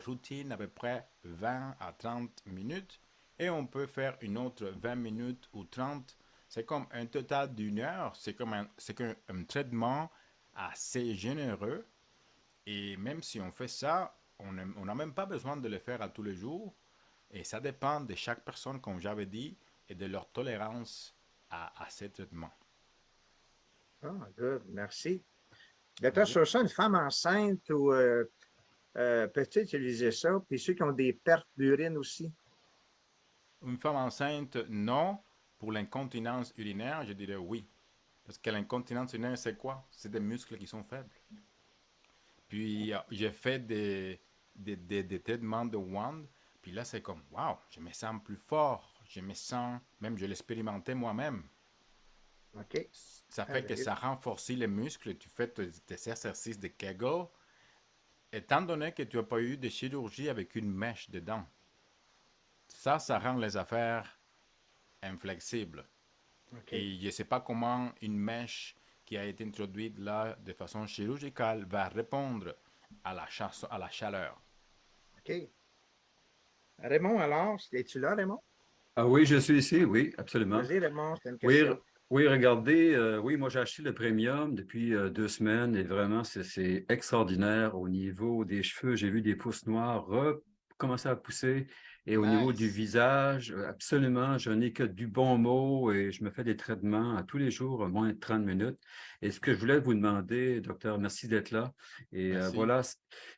routine à peu près 20 à 30 minutes et on peut faire une autre 20 minutes ou 30. C'est comme un total d'une heure. C'est comme un traitement assez généreux. Et même si on fait ça, on n'a même pas besoin de le faire à tous les jours. Et ça dépend de chaque personne, comme j'avais dit, et de leur tolérance à ces traitements. Ah, good. Merci. Docteur Oui. sur ça, une femme enceinte ou peut-elle utiliser ça? Puis ceux qui ont des pertes d'urine aussi. Une femme enceinte, non. Pour l'incontinence urinaire, je dirais oui. Parce que l'incontinence urinaire, c'est quoi? C'est des muscles qui sont faibles. Puis j'ai fait des traitements de wand. Puis là, c'est comme, waouh, je me sens plus fort. Je me sens, même je l'expérimentais moi-même. OK. Ça fait que Merveilleux. ça renforce les muscles. Tu fais tes exercices de Kegel étant donné que tu n'as pas eu de chirurgie avec une mèche dedans, ça rend les affaires inflexibles. OK. Et je ne sais pas comment une mèche qui a été introduite là de façon chirurgicale va répondre à la chaleur. OK. Raymond, alors, es-tu là, Raymond? Ah oui, je suis ici, oui, absolument. Vas-y, Raymond, c'est une Oui, question. oui, regardez, oui, moi j'ai acheté le premium depuis 2 semaines et vraiment c'est extraordinaire au niveau des cheveux. J'ai vu des pousses noires commencer à pousser et au niveau du Nice. visage, absolument, je n'ai que du bon mot et je me fais des traitements à tous les jours, moins de 30 minutes. Et ce que je voulais vous demander, docteur, merci d'être là. Et Merci. voilà,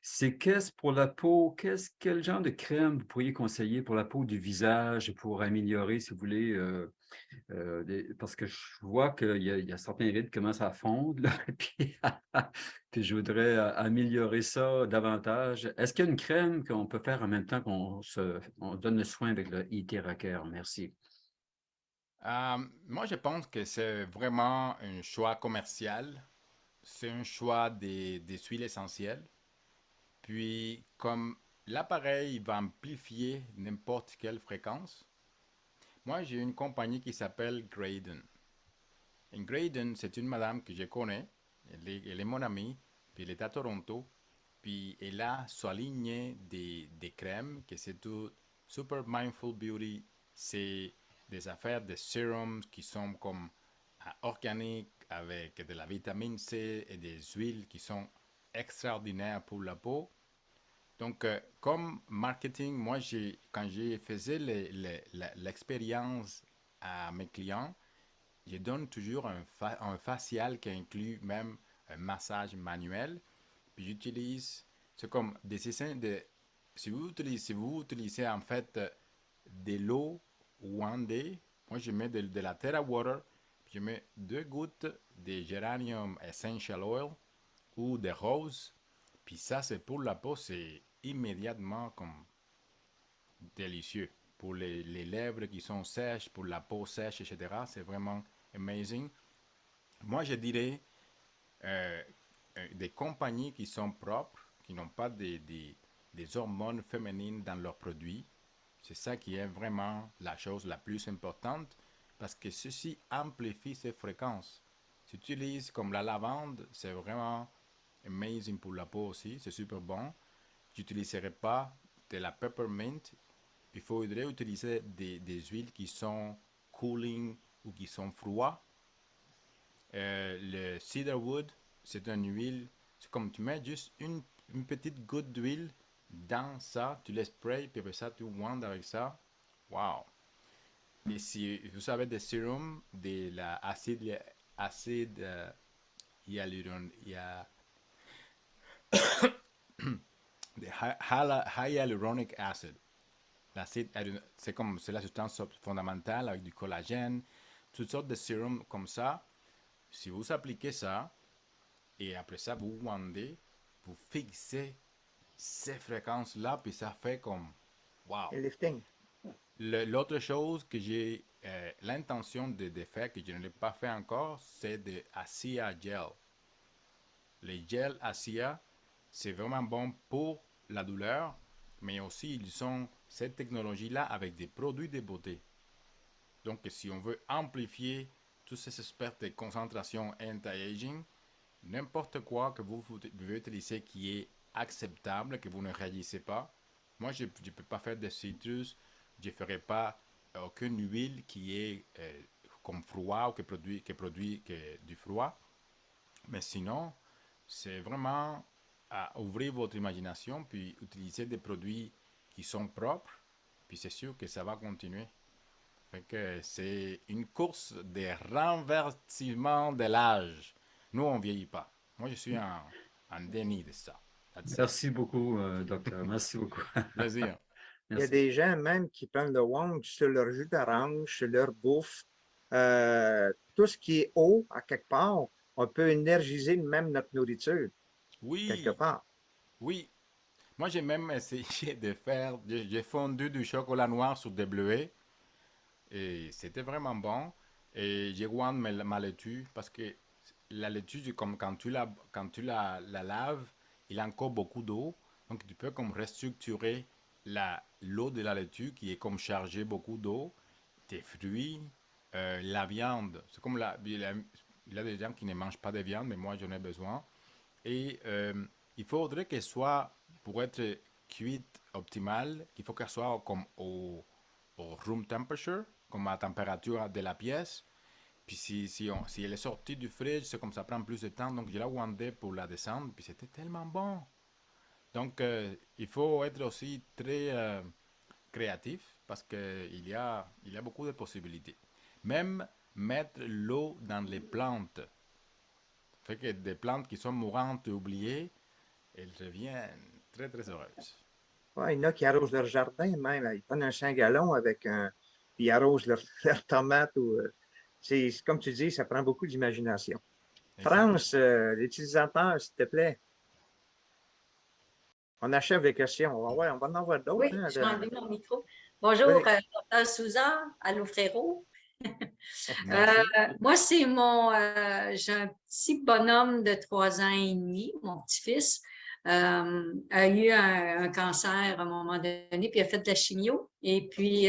c'est qu'est-ce pour la peau, quel genre de crème vous pourriez conseiller pour la peau du visage pour améliorer, si vous voulez, parce que je vois qu'il y a certains rides qui commencent à fondre, là, puis je voudrais améliorer ça davantage. Est-ce qu'il y a une crème qu'on peut faire en même temps on donne le soin avec le IT-Racker? Merci. Moi, je pense que c'est vraiment un choix commercial. C'est un choix des huiles essentielles. Puis, comme l'appareil va amplifier n'importe quelle fréquence, moi, j'ai une compagnie qui s'appelle Graydon. Et Graydon, c'est une madame que je connais. Elle est mon amie. Puis, elle est à Toronto. Puis, elle a soigné des crèmes que c'est tout Super Mindful Beauty. C'est des affaires de sérums qui sont comme organiques avec de la vitamine C et des huiles qui sont extraordinaires pour la peau. Donc, comme marketing, moi, quand je faisais l'expérience à mes clients, je donne toujours un facial qui inclut même un massage manuel. Puis j'utilise, c'est comme des essais si vous utilisez en fait de l'eau Wandé, moi je mets de la Terra Water, puis je mets 2 gouttes de Geranium Essential Oil ou de rose, puis ça c'est pour la peau, c'est immédiatement comme délicieux. Pour les lèvres qui sont sèches, pour la peau sèche, etc. C'est vraiment amazing. Moi, je dirais euh, des compagnies qui sont propres, qui n'ont pas des hormones féminines dans leurs produits. C'est ça qui est vraiment la chose la plus importante parce que ceci amplifie ces fréquences. Si tu utilises comme la lavande, c'est vraiment amazing pour la peau aussi, c'est super bon. J'utiliserai pas de la peppermint. Il faudrait utiliser des huiles qui sont cooling ou qui sont froides. Le cedarwood, c'est une huile. C'est comme tu mets juste une petite goutte d'huile dans ça, tu le sprays, puis après ça, tu wandes avec ça. Wow! Et si vous savez des sérums, de acide de hyaluronic acid. L'acide, c'est la substance fondamentale avec du collagène, toutes sortes de sérums comme ça. Si vous appliquez ça, et après ça, vous wandez, vous fixez ces fréquences-là, puis ça fait comme wow. Et lifting. L'autre chose que j'ai l'intention de faire, que je ne l'ai pas fait encore, c'est de ASIA Gel. Les gels ASIA, c'est vraiment bon pour la douleur, mais aussi ils ont cette technologie-là avec des produits de beauté. Donc, si on veut amplifier tous ces aspects de concentration anti-aging, n'importe quoi que vous pouvez utiliser qui est acceptable, que vous ne réalisez pas. Moi, je ne peux pas faire de citrus, je ne ferai pas aucune huile qui est comme froid ou qui produit du froid. Mais sinon, c'est vraiment à ouvrir votre imagination puis utiliser des produits qui sont propres. Puis c'est sûr que ça va continuer. Fait que c'est une course de renversement de l'âge. Nous, on ne vieillit pas. Moi, je suis en déni de ça. That's it. Merci beaucoup, docteur. Merci beaucoup. Plaisir. Il y a Merci. des gens même qui prennent le wand sur leur jus d'orange, sur leur bouffe. Tout ce qui est eau, à quelque part, on peut énergiser même notre nourriture, quelque Oui, part. oui. Moi, j'ai même essayé de faire. J'ai fondu du chocolat noir sur des bleuets. Et c'était vraiment bon. Et j'ai goûté ma laitue parce que la laitue, comme quand tu la laves, il a encore beaucoup d'eau. Donc, tu peux comme restructurer l'eau de la laitue qui est comme chargée beaucoup d'eau, tes fruits, la viande. C'est comme il y a des gens qui ne mangent pas de viande, mais moi, j'en ai besoin. Et il faudrait qu'elle soit, pour être cuite optimale, il faut qu'elle soit comme au room temperature, comme à température de la pièce. Puis si elle est sortie du fridge, c'est comme ça prend plus de temps. Donc, je l'ai wandé pour la descendre, puis c'était tellement bon. Donc, il faut être aussi très créatif parce qu'il y a beaucoup de possibilités. Même mettre l'eau dans les plantes. Fait que des plantes qui sont mourantes et oubliées, elles deviennent très, très heureuses. Ouais, il y en a qui arrosent leur jardin même. Ils prennent un 5 gallons puis ils arrosent leurs tomates. C'est comme tu dis, ça prend beaucoup d'imagination. France, l'utilisateur, s'il te plaît. On achève les questions. Ouais, on va en avoir d'autres. Oui, Hein, je vais enlever mon micro. Bonjour, Oui. Dr. Souza, allô frérot. Merci. Moi, j'ai un petit bonhomme de 3 ans et demi, mon petit-fils, a eu un cancer à un moment donné, puis il a fait de la chimio. Et puis,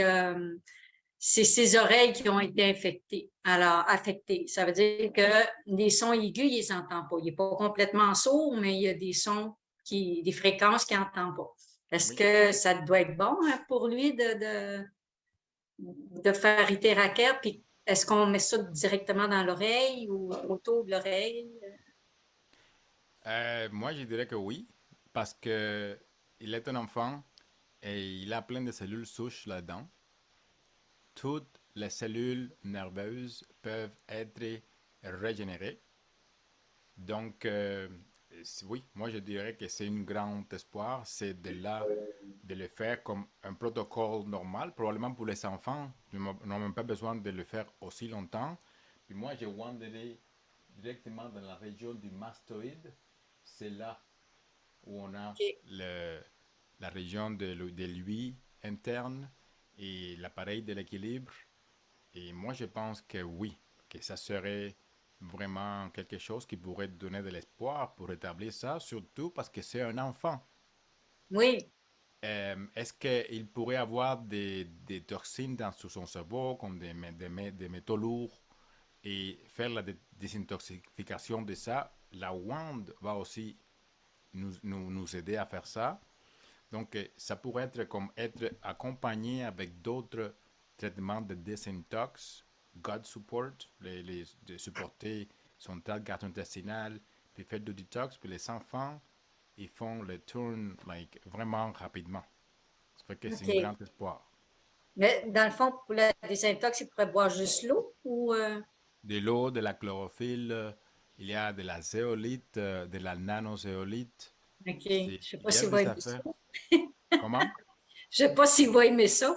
c'est ses oreilles qui ont été affectées. Alors, affectées. Ça veut dire que les sons aigus, il les entend pas. Il n'est pas complètement sourd, mais il y a des sons des fréquences qu'il n'entend pas. Est-ce Oui. que ça doit être bon pour lui de faire raquette, puis est-ce qu'on met ça directement dans l'oreille ou autour de l'oreille? Moi, je dirais que oui, parce que il est un enfant et il a plein de cellules souches là-dedans. Toutes les cellules nerveuses peuvent être régénérées. Donc, oui, moi je dirais que c'est un grand espoir, c'est de le faire comme un protocole normal, probablement pour les enfants, ils n'ont même pas besoin de le faire aussi longtemps. Puis moi, j'ai wanderé directement dans la région du mastoïde, c'est là où on a OK. la région de l'ouïe interne et l'appareil de l'équilibre. Et moi, je pense que oui, que ça serait vraiment quelque chose qui pourrait donner de l'espoir pour établir ça, surtout parce que c'est un enfant. Oui, Est-ce qu'il pourrait avoir des toxines dans son cerveau, comme des métaux lourds, et faire la désintoxication de ça? La WAND va aussi nous aider à faire ça. Donc, ça pourrait être comme être accompagné avec d'autres traitements de désintox, gut support, de supporter son tract gastro-intestinal, puis faire du detox, puis les enfants, ils font le turn vraiment rapidement. Ça fait que c'est un OK. grand espoir. Mais dans le fond, pour la désintox, il pourrait boire juste l'eau ou De l'eau, de la chlorophylle, il y a de la zéolite, de la nanozéolite. OK. Je ne sais pas Il y a s'il va des aimer ça. affaires. Comment? Je ne sais pas s'il va aimer ça.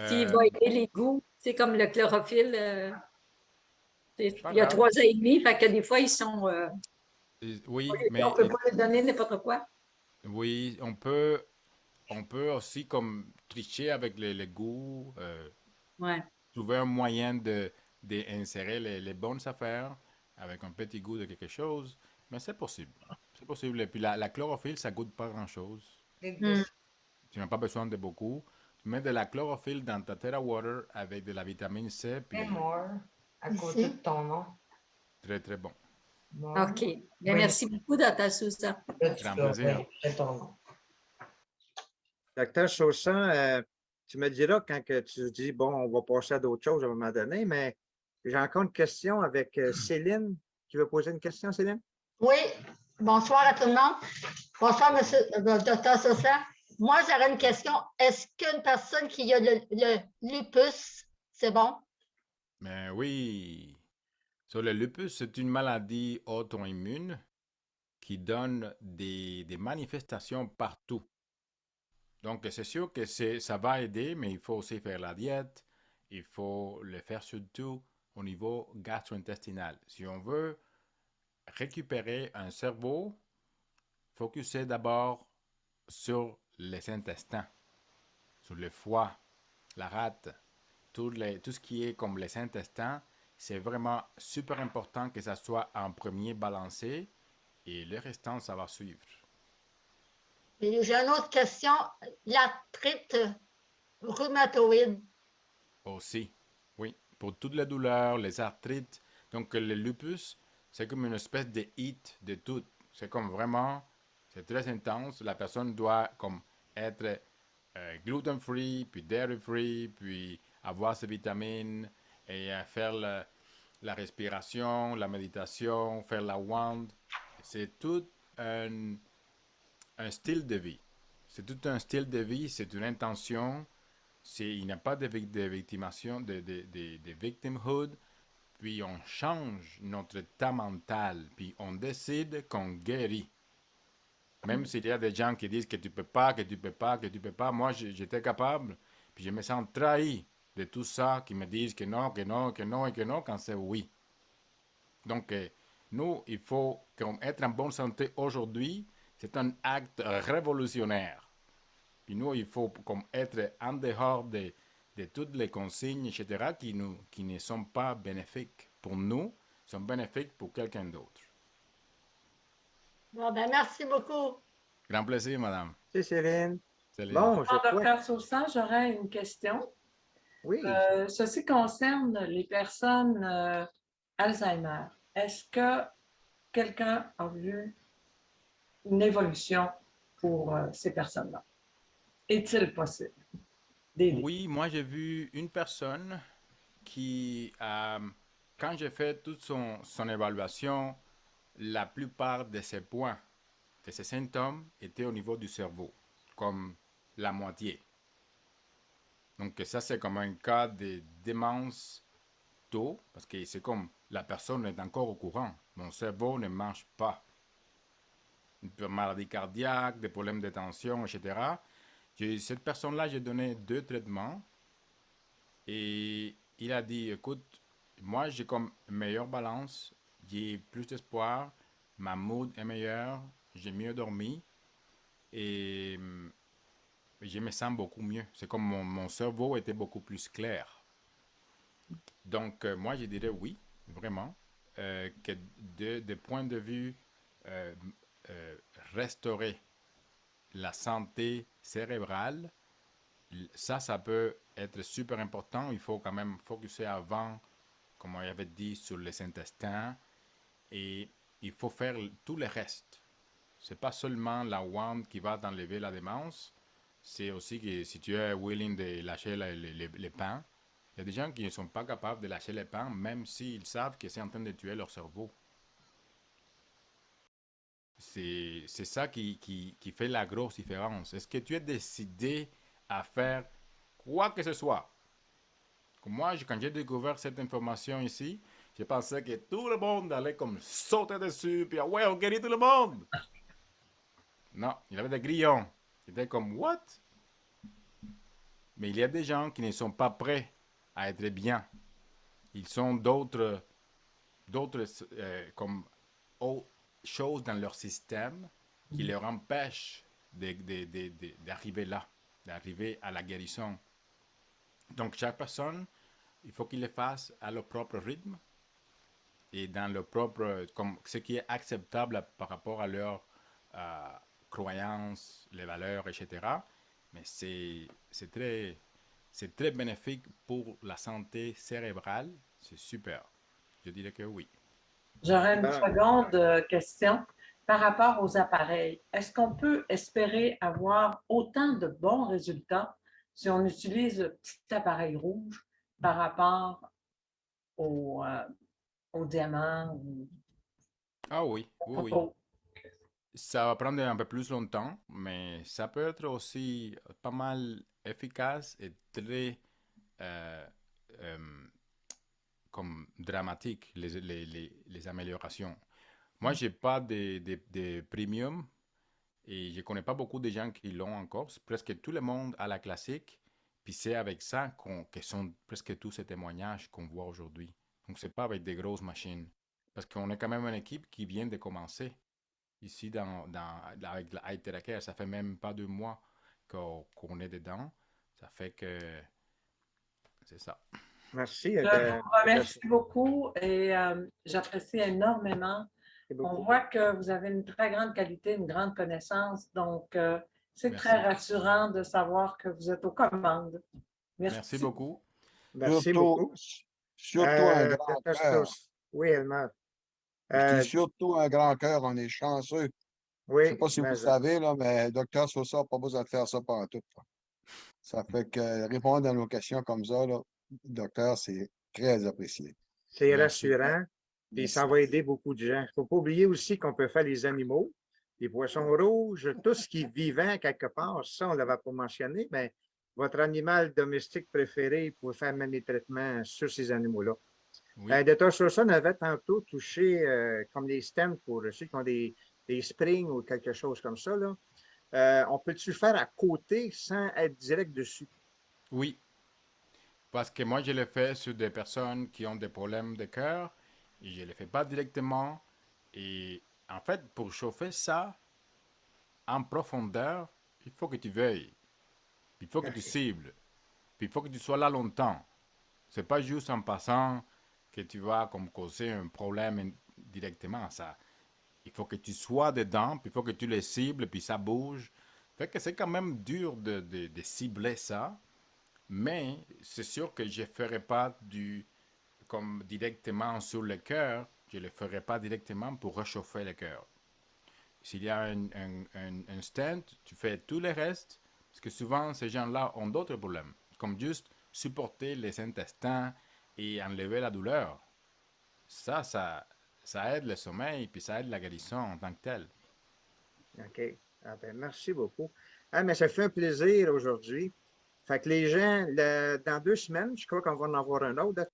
S'il Euh, va aimer les goûts. C'est comme le chlorophylle. pas Il y a grave. 3 ans et demi, fait que des fois, ils sont. Oui, On mais ne peut pas lui donner n'importe quoi. oui, on peut aussi comme tricher avec les goûts, Ouais. trouver un moyen d'insérer les bonnes affaires avec un petit goût de quelque chose, mais c'est possible. C'est possible. Et puis la chlorophylle, ça goûte pas grand-chose. Hmm. Tu n'as pas besoin de beaucoup. Tu mets de la chlorophylle dans ta Terra Water avec de la vitamine C, puis À côté de ton nom. très très bon. OK. Bien, merci beaucoup, Dr. Souza. Grand plaisir. Ton nom. Docteur Chausson, tu me diras quand que tu dis, bon, on va passer à d'autres choses à un moment donné, mais j'ai encore une question avec Céline. Tu veux poser une question, Céline? Oui, bonsoir à tout le monde. Bonsoir, monsieur Dr. Sosa. Moi, j'aurais une question. Est-ce qu'une personne qui a le lupus, c'est bon? Mais oui. So, le lupus, c'est une maladie auto-immune qui donne des manifestations partout. Donc, c'est sûr que ça va aider, mais il faut aussi faire la diète. Il faut le faire surtout au niveau gastro-intestinal. Si on veut récupérer un cerveau, focuser d'abord sur les intestins, sur le foie, la rate, tout ce qui est comme les intestins. C'est vraiment super important que ça soit en premier balancé. Et le restant, ça va suivre. Et j'ai une autre question. L'arthrite rhumatoïde. Aussi, oui. Pour toutes les douleurs, les arthrites. Donc, le lupus, c'est comme une espèce de hit de tout. C'est comme vraiment, c'est très intense. La personne doit comme être gluten-free, puis dairy-free, puis avoir ses vitamines et faire la respiration, la méditation, faire la wand. C'est tout un style de vie. C'est tout un style de vie, c'est une intention. Il n'y a pas de victimation, de victimhood. Puis on change notre état mental, puis on décide qu'on guérit. Même s'il y a des gens qui disent que tu peux pas, que tu peux pas, que tu peux pas, moi j'étais capable, puis je me sens trahi de tout ça, qui me disent que non, que non, que non et que non, quand c'est oui. Donc, nous, il faut être en bonne santé aujourd'hui, c'est un acte révolutionnaire. Puis nous, il faut comme être en dehors de toutes les consignes, etc., qui ne sont pas bénéfiques pour nous, sont bénéfiques pour quelqu'un d'autre. Bon, ben, merci beaucoup. Grand plaisir, madame. C'est Céline. Céline. Bon, je crois. Docteur Sosa, j'aurais une question. Oui. Ceci concerne les personnes Alzheimer. Est-ce que quelqu'un a vu une évolution pour ces personnes-là? Est-il possible d'aider? Oui, moi j'ai vu une personne qui, quand j'ai fait toute son évaluation, la plupart de ses points, de ses symptômes étaient au niveau du cerveau, comme la moitié. Donc ça, c'est comme un cas de démence tôt, parce que c'est comme la personne est encore au courant. Mon cerveau ne marche pas. Une maladie cardiaque, des problèmes de tension, etc. Cette personne-là, j'ai donné 2 traitements et il a dit, écoute, moi j'ai comme une meilleure balance, j'ai plus d'espoir, ma mood est meilleure, j'ai mieux dormi et je me sens beaucoup mieux. C'est comme mon cerveau était beaucoup plus clair. Donc, moi, je dirais oui, vraiment, que de point de vue restaurer la santé cérébrale, ça peut être super important. Il faut quand même focuser avant, comme on avait dit, sur les intestins et il faut faire tout le reste. C'est pas seulement la wand qui va t'enlever la démence, c'est aussi que si tu es willing de lâcher les pains, il y a des gens qui ne sont pas capables de lâcher les pains, même s'ils savent que c'est en train de tuer leur cerveau. C'est ça qui fait la grosse différence. Est-ce que tu es décidé à faire quoi que ce soit? Comme moi, quand j'ai découvert cette information ici, je pensais que tout le monde allait comme sauter dessus, puis ouais, on guérit tout le monde. Non, il y avait des grillons. C'était comme, what? Mais il y a des gens qui ne sont pas prêts à être bien. Ils ont d'autres comme choses dans leur système qui leur empêchent d'arriver là, d'arriver à la guérison. Donc, chaque personne, il faut qu'il le fasse à leur propre rythme et dans leur propre, comme ce qui est acceptable par rapport à leurs croyances, les valeurs, etc. Mais c'est très bénéfique pour la santé cérébrale. C'est super. Je dirais que oui. J'aurais une seconde question par rapport aux appareils. Est-ce qu'on peut espérer avoir autant de bons résultats si on utilise le petit appareil rouge par rapport au diamant? Ah oui, oui, oui. Ça va prendre un peu plus longtemps, mais ça peut être aussi pas mal efficace et très comme dramatique, les améliorations. Moi, je n'ai pas de premium et je ne connais pas beaucoup de gens qui l'ont encore. Presque tout le monde a la classique. Puis c'est avec ça que sont presque tous ces témoignages qu'on voit aujourd'hui. Donc, ce n'est pas avec des grosses machines. Parce qu'on est quand même une équipe qui vient de commencer. Ici, avec la iTeracare, ça fait même pas 2 mois qu'on est dedans. Ça fait que c'est ça. Merci. Je vous remercie beaucoup et j'apprécie énormément C'est On beaucoup. voit que vous avez une très grande qualité, une grande connaissance. Donc, c'est Merci. très rassurant de savoir que vous êtes aux commandes. Merci beaucoup. Merci Surtout, beaucoup. surtout un grand Dr. cœur. Stoss. Oui, Elmer. Je dis surtout un grand cœur, on est chanceux. Je ne sais Oui, pas si vous mais le savez, là, mais Dr. Sosa n'a pas besoin de faire ça partout. Ça fait que répondre à nos questions comme ça, là, docteur, c'est très apprécié. c'est Merci. rassurant. Puis Merci. ça va aider beaucoup de gens. Il ne faut pas oublier aussi qu'on peut faire les animaux, les poissons rouges, tout ce qui est vivant quelque part. Ça, on ne l'avait pas mentionné, mais votre animal domestique préféré, vous pouvez faire même les traitements sur ces animaux-là. Oui. Dr. Sosa avait tantôt touché comme les stems pour ceux qui ont des springs ou quelque chose comme ça. Là. On peut-tu faire à côté sans être direct dessus? Oui. Parce que moi, je le fais sur des personnes qui ont des problèmes de cœur et je ne le fais pas directement. Et en fait, pour chauffer ça en profondeur, il faut que tu veuilles. Il faut que tu cibles. Puis il faut que tu sois là longtemps. C'est pas juste en passant que tu vas comme causer un problème directement. Ça. Il faut que tu sois dedans, puis il faut que tu les cibles, puis ça bouge. Fait que c'est quand même dur de cibler ça. Mais c'est sûr que je ne ferai pas comme directement sur le cœur. Je ne le ferai pas directement pour réchauffer le cœur. S'il y a un stent, tu fais tout le reste, parce que souvent, ces gens-là ont d'autres problèmes, comme juste supporter les intestins et enlever la douleur. Ça aide le sommeil, puis ça aide la guérison en tant que telle. OK. Ah ben, merci beaucoup. Ah, mais ça fait un plaisir aujourd'hui. Fait que les gens, dans 2 semaines, je crois qu'on va en avoir un autre.